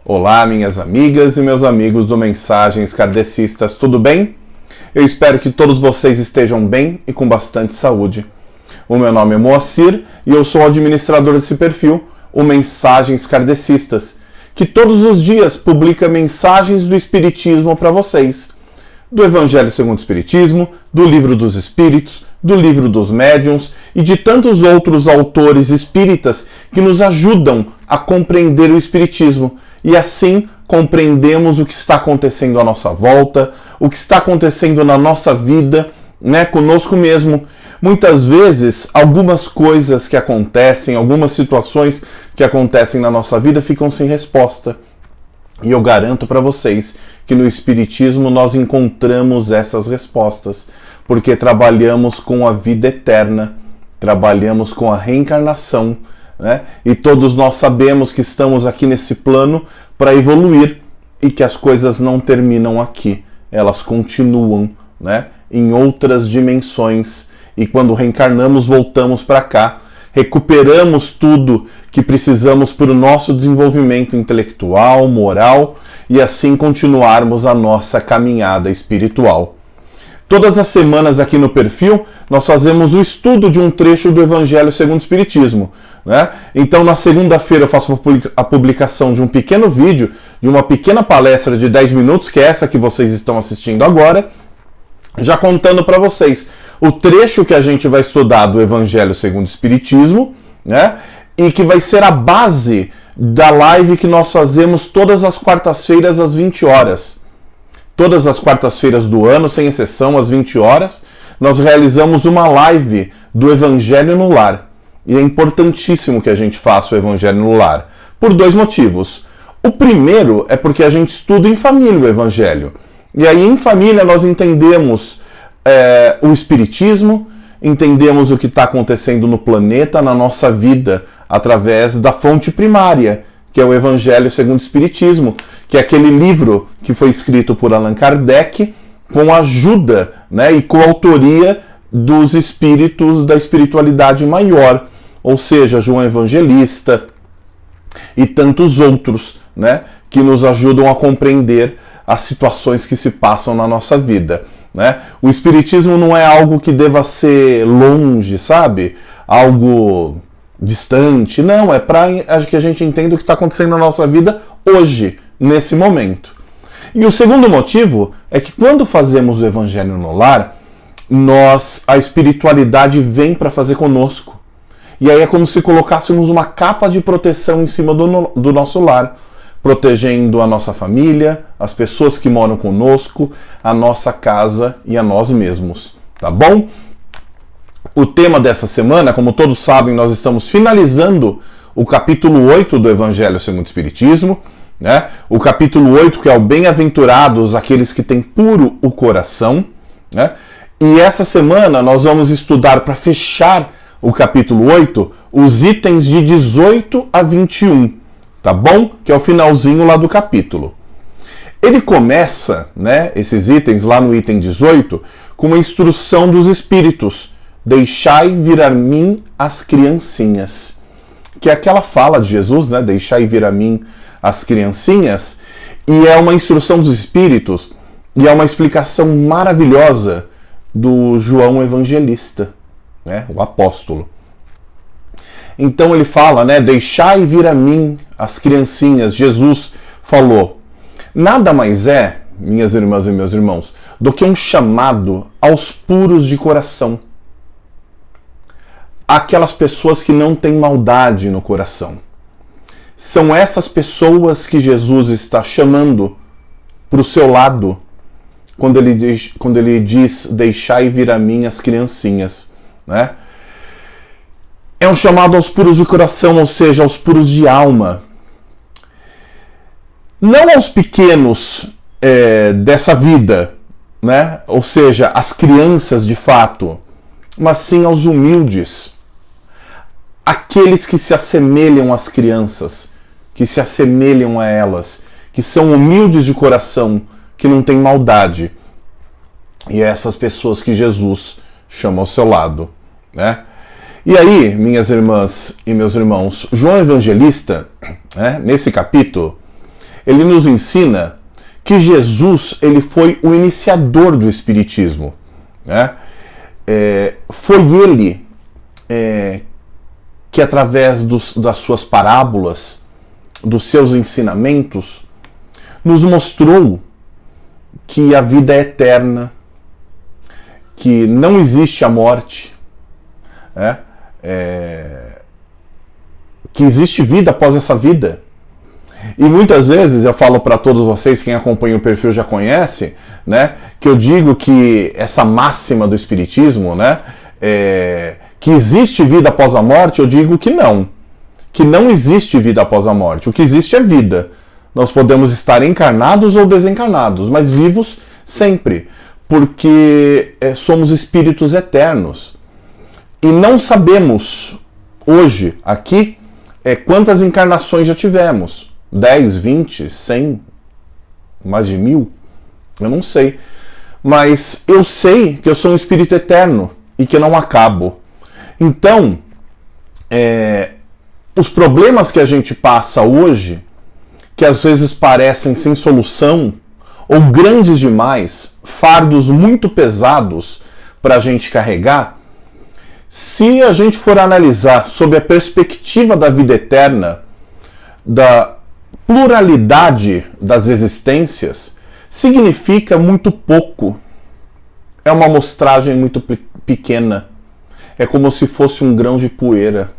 Olá, minhas amigas e meus amigos do Mensagens Kardecistas, tudo bem? Eu espero que todos vocês estejam bem e com bastante saúde. O meu nome é Moacir e eu sou o administrador desse perfil, o Mensagens Kardecistas, que todos os dias publica mensagens do Espiritismo para vocês. Do Evangelho segundo o Espiritismo, do Livro dos Espíritos, do Livro dos Médiuns e de tantos outros autores espíritas que nos ajudam a compreender o Espiritismo. E assim compreendemos o que está acontecendo à nossa volta, o que está acontecendo na nossa vida, conosco mesmo. Muitas vezes, algumas coisas que acontecem, algumas situações que acontecem na nossa vida ficam sem resposta. E eu garanto para vocês que no Espiritismo nós encontramos essas respostas, porque trabalhamos com a vida eterna, trabalhamos com a reencarnação, e todos nós sabemos que estamos aqui nesse plano para evoluir e que as coisas não terminam aqui, elas continuam, em outras dimensões, e quando reencarnamos voltamos para cá, recuperamos tudo que precisamos para o nosso desenvolvimento intelectual, moral e assim continuarmos a nossa caminhada espiritual. Todas as semanas aqui no perfil nós fazemos o estudo de um trecho do Evangelho segundo o Espiritismo. Então na segunda-feira eu faço a publicação de um pequeno vídeo, de uma pequena palestra de 10 minutos, que é essa que vocês estão assistindo agora, já contando para vocês o trecho que a gente vai estudar do Evangelho segundo o Espiritismo, e que vai ser a base da live que nós fazemos todas as quartas-feiras às 20 horas. Todas as quartas-feiras do ano, sem exceção, às 20 horas, nós realizamos uma live do Evangelho no Lar. E é importantíssimo que a gente faça o Evangelho no Lar, por dois motivos. O primeiro é porque a gente estuda em família o Evangelho. E aí, em família, nós entendemos o Espiritismo, entendemos o que está acontecendo no planeta, na nossa vida, através da fonte primária, que é o Evangelho segundo o Espiritismo, que é aquele livro que foi escrito por Allan Kardec, com a ajuda e coautoria dos espíritos da espiritualidade maior, ou seja, João Evangelista e tantos outros, que nos ajudam a compreender as situações que se passam na nossa vida. O Espiritismo não é algo que deva ser longe, sabe? Algo distante. Não, é para que a gente entenda o que está acontecendo na nossa vida hoje, nesse momento. E o segundo motivo é que quando fazemos o Evangelho no Lar, a espiritualidade vem para fazer conosco. E aí é como se colocássemos uma capa de proteção em cima do nosso lar, protegendo a nossa família, as pessoas que moram conosco, a nossa casa e a nós mesmos, tá bom? O tema dessa semana, como todos sabem, nós estamos finalizando o capítulo 8 do Evangelho segundo o Espiritismo, O capítulo 8, que é o Bem-aventurados aqueles que têm puro o coração, E essa semana nós vamos estudar, para fechar o capítulo 8, os itens de 18 a 21, tá bom? Que é o finalzinho lá do capítulo. Ele começa, esses itens, lá no item 18, com uma instrução dos espíritos. Deixai vir a mim as criancinhas. Que é aquela fala de Jesus, Deixai vir a mim as criancinhas. E é uma instrução dos espíritos, e é uma explicação maravilhosa do João Evangelista, o apóstolo. Então ele fala, deixai vir a mim as criancinhas. Jesus falou. Nada mais é, minhas irmãs e meus irmãos, do que um chamado aos puros de coração. Aquelas pessoas que não têm maldade no coração. São essas pessoas que Jesus está chamando para o seu lado, quando ele diz deixai vir a mim as criancinhas. É um chamado aos puros de coração, ou seja, aos puros de alma. Não aos pequenos dessa vida, ou seja, as crianças de fato, mas sim aos humildes. Aqueles que se assemelham às crianças, que se assemelham a elas, que são humildes de coração, que não têm maldade. E é essas pessoas que Jesus chama ao seu lado. E aí, minhas irmãs e meus irmãos, João Evangelista, nesse capítulo, ele nos ensina que Jesus ele foi o iniciador do Espiritismo. Né? Foi ele que, através das suas parábolas, dos seus ensinamentos, nos mostrou que a vida é eterna, que não existe a morte, que existe vida após essa vida. E muitas vezes eu falo para todos vocês, quem acompanha o perfil já conhece, né, que eu digo que essa máxima do Espiritismo, né, que existe vida após a morte, eu digo que não existe vida após a morte. O que existe é vida. Nós podemos estar encarnados ou desencarnados, mas vivos sempre, porque somos espíritos eternos. E não sabemos hoje, aqui, quantas encarnações já tivemos. 10, 20, 100, mais de 1000? Eu não sei. Mas eu sei que eu sou um espírito eterno e que não acabo. Então, os problemas que a gente passa hoje, que às vezes parecem sem solução, ou grandes demais, fardos muito pesados para a gente carregar, se a gente for analisar sob a perspectiva da vida eterna, da pluralidade das existências, significa muito pouco. É uma amostragem muito pequena. É como se fosse um grão de poeira.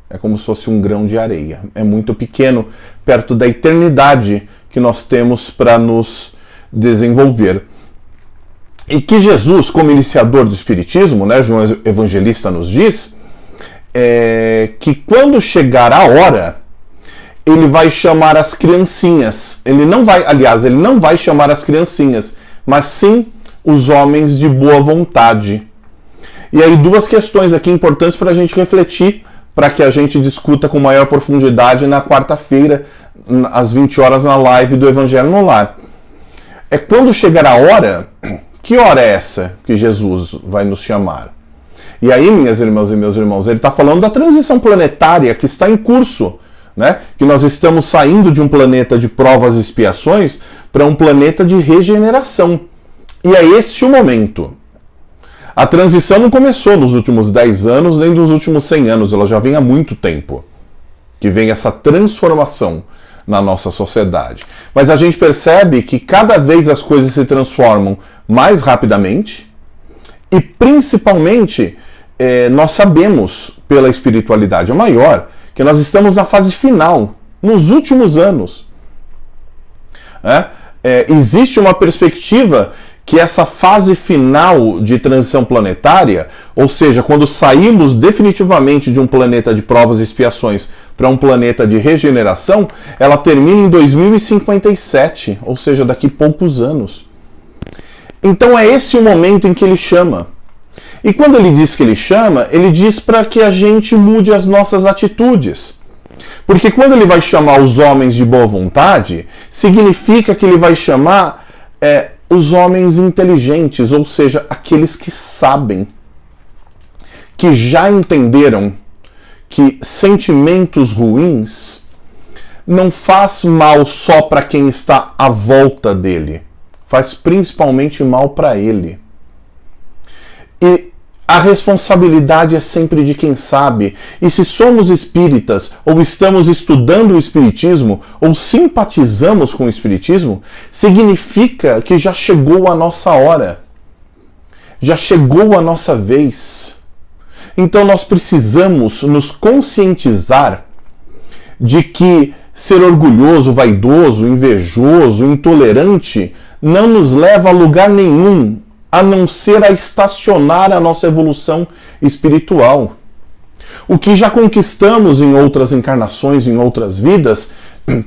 É como se fosse um grão de areia. É muito pequeno perto da eternidade que nós temos para nos desenvolver. E que Jesus, como iniciador do Espiritismo, né, João Evangelista nos diz, que quando chegar a hora, ele vai chamar as criancinhas. Ele não vai chamar as criancinhas, mas sim os homens de boa vontade. E aí duas questões aqui importantes para a gente refletir, para que a gente discuta com maior profundidade na quarta-feira, às 20 horas, na live do Evangelho no Lar. Quando chegar a hora, que hora é essa que Jesus vai nos chamar? E aí, minhas irmãs e meus irmãos, ele está falando da transição planetária que está em curso, né? Que nós estamos saindo de um planeta de provas e expiações para um planeta de regeneração. E é este o momento. A transição não começou nos últimos 10 anos, nem nos últimos 100 anos, ela já vem há muito tempo. Que vem essa transformação na nossa sociedade. Mas a gente percebe que cada vez as coisas se transformam mais rapidamente e, principalmente, nós sabemos, pela espiritualidade maior, que nós estamos na fase final, nos últimos anos. Existe uma perspectiva que essa fase final de transição planetária, ou seja, quando saímos definitivamente de um planeta de provas e expiações para um planeta de regeneração, ela termina em 2057, ou seja, daqui poucos anos. Então é esse o momento em que ele chama. E quando ele diz que ele chama, ele diz para que a gente mude as nossas atitudes. Porque quando ele vai chamar os homens de boa vontade, significa que ele vai chamar os homens inteligentes, ou seja, aqueles que sabem, que já entenderam que sentimentos ruins não faz mal só para quem está à volta dele, faz principalmente mal para ele. E a responsabilidade é sempre de quem sabe. E se somos espíritas, ou estamos estudando o espiritismo, ou simpatizamos com o espiritismo, significa que já chegou a nossa hora. Já chegou a nossa vez. Então nós precisamos nos conscientizar de que ser orgulhoso, vaidoso, invejoso, intolerante não nos leva a lugar nenhum, a não ser a estacionar a nossa evolução espiritual. O que já conquistamos em outras encarnações, em outras vidas,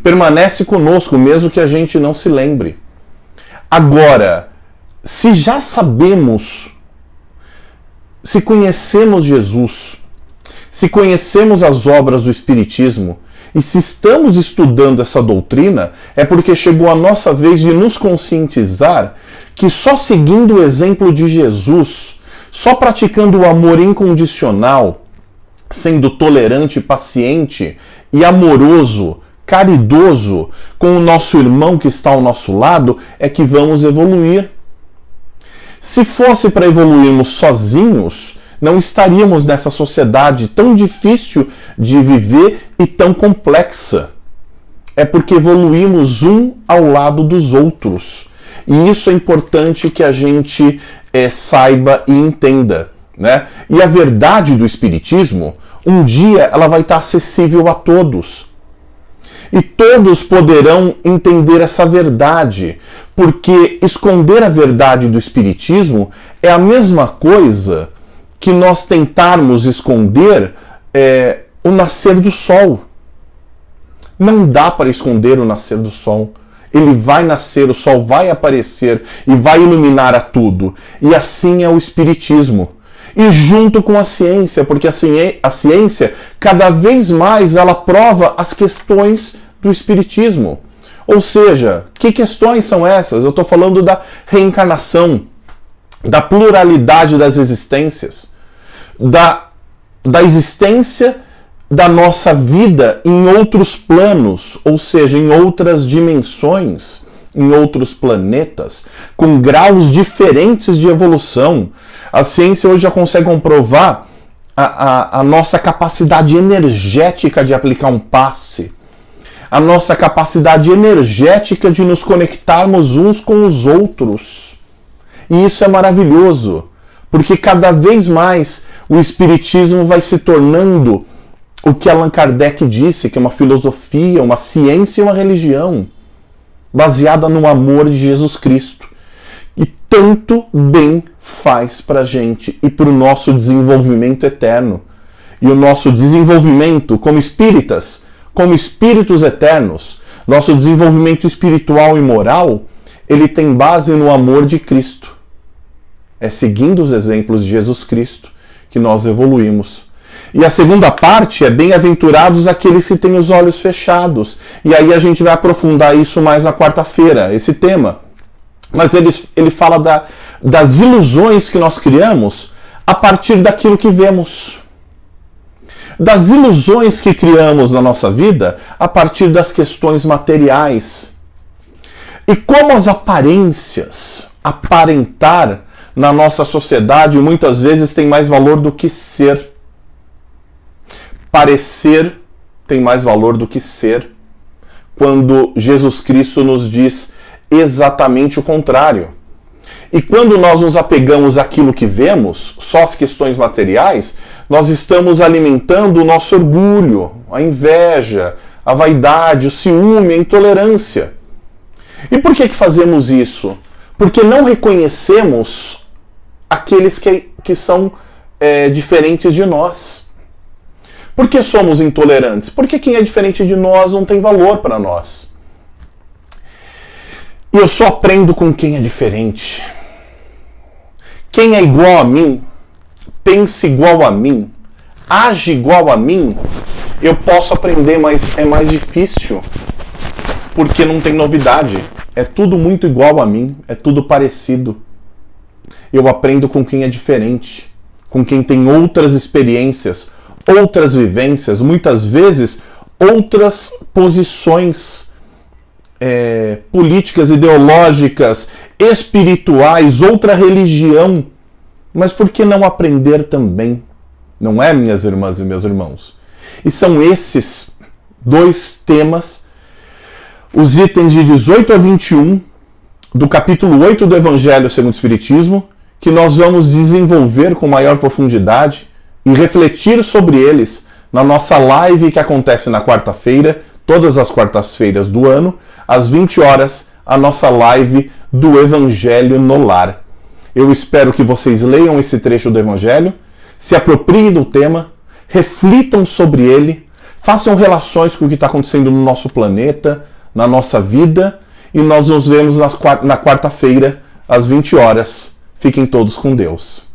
permanece conosco, mesmo que a gente não se lembre. Agora, se já sabemos, se conhecemos Jesus, se conhecemos as obras do Espiritismo, e se estamos estudando essa doutrina, é porque chegou a nossa vez de nos conscientizar que só seguindo o exemplo de Jesus, só praticando o amor incondicional, sendo tolerante, paciente e amoroso caridoso com o nosso irmão que está ao nosso lado, é que vamos evoluir. Se fosse para evoluirmos sozinhos, não estaríamos nessa sociedade tão difícil de viver e tão complexa. É porque evoluímos um ao lado dos outros. E isso é importante que a gente saiba e entenda, né? E a verdade do Espiritismo, um dia ela vai estar acessível a todos. E todos poderão entender essa verdade, porque esconder a verdade do Espiritismo é a mesma coisa que nós tentarmos esconder o nascer do sol. Não dá para esconder o nascer do sol. Ele vai nascer, o sol vai aparecer e vai iluminar a tudo. E assim é o Espiritismo. E junto com a ciência, porque a ciência, cada vez mais, ela prova as questões do Espiritismo. Ou seja, que questões são essas? Eu estou falando da reencarnação, da pluralidade das existências, da existência da nossa vida em outros planos, ou seja, em outras dimensões, em outros planetas, com graus diferentes de evolução. A ciência hoje já consegue comprovar a nossa capacidade energética de aplicar um passe, a nossa capacidade energética de nos conectarmos uns com os outros. E isso é maravilhoso, porque cada vez mais o Espiritismo vai se tornando o que Allan Kardec disse, que é uma filosofia, uma ciência e uma religião baseada no amor de Jesus Cristo. E tanto bem faz para a gente e para o nosso desenvolvimento eterno. E o nosso desenvolvimento como espíritas, como espíritos eternos, nosso desenvolvimento espiritual e moral, ele tem base no amor de Cristo. É seguindo os exemplos de Jesus Cristo que nós evoluímos. E a segunda parte é bem-aventurados aqueles que têm os olhos fechados. E aí a gente vai aprofundar isso mais na quarta-feira, esse tema. Mas ele fala das ilusões que nós criamos a partir daquilo que vemos. Das ilusões que criamos na nossa vida a partir das questões materiais. E como as aparências, aparentar na nossa sociedade muitas vezes tem mais valor do que ser. Parecer tem mais valor do que ser, quando Jesus Cristo nos diz exatamente o contrário. E quando nós nos apegamos àquilo que vemos, só as questões materiais, nós estamos alimentando o nosso orgulho, a inveja, a vaidade, o ciúme, a intolerância. E por que fazemos isso? Porque não reconhecemos aqueles que são diferentes de nós. Por que somos intolerantes? Porque quem é diferente de nós não tem valor para nós. E eu só aprendo com quem é diferente. Quem é igual a mim, pensa igual a mim, age igual a mim, eu posso aprender, mas é mais difícil. Porque não tem novidade. É tudo muito igual a mim, é tudo parecido. Eu aprendo com quem é diferente, com quem tem outras experiências, outras vivências, muitas vezes outras posições políticas, ideológicas, espirituais, outra religião. Mas por que não aprender também? Não é, minhas irmãs e meus irmãos? E são esses dois temas, os itens de 18 a 21 do capítulo 8 do Evangelho segundo o Espiritismo, que nós vamos desenvolver com maior profundidade e refletir sobre eles na nossa live que acontece na quarta-feira, todas as quartas-feiras do ano, às 20 horas, a nossa live do Evangelho no Lar. Eu espero que vocês leiam esse trecho do Evangelho, se apropriem do tema, reflitam sobre ele, façam relações com o que está acontecendo no nosso planeta, na nossa vida, e nós nos vemos na quarta-feira, às 20 horas. Fiquem todos com Deus.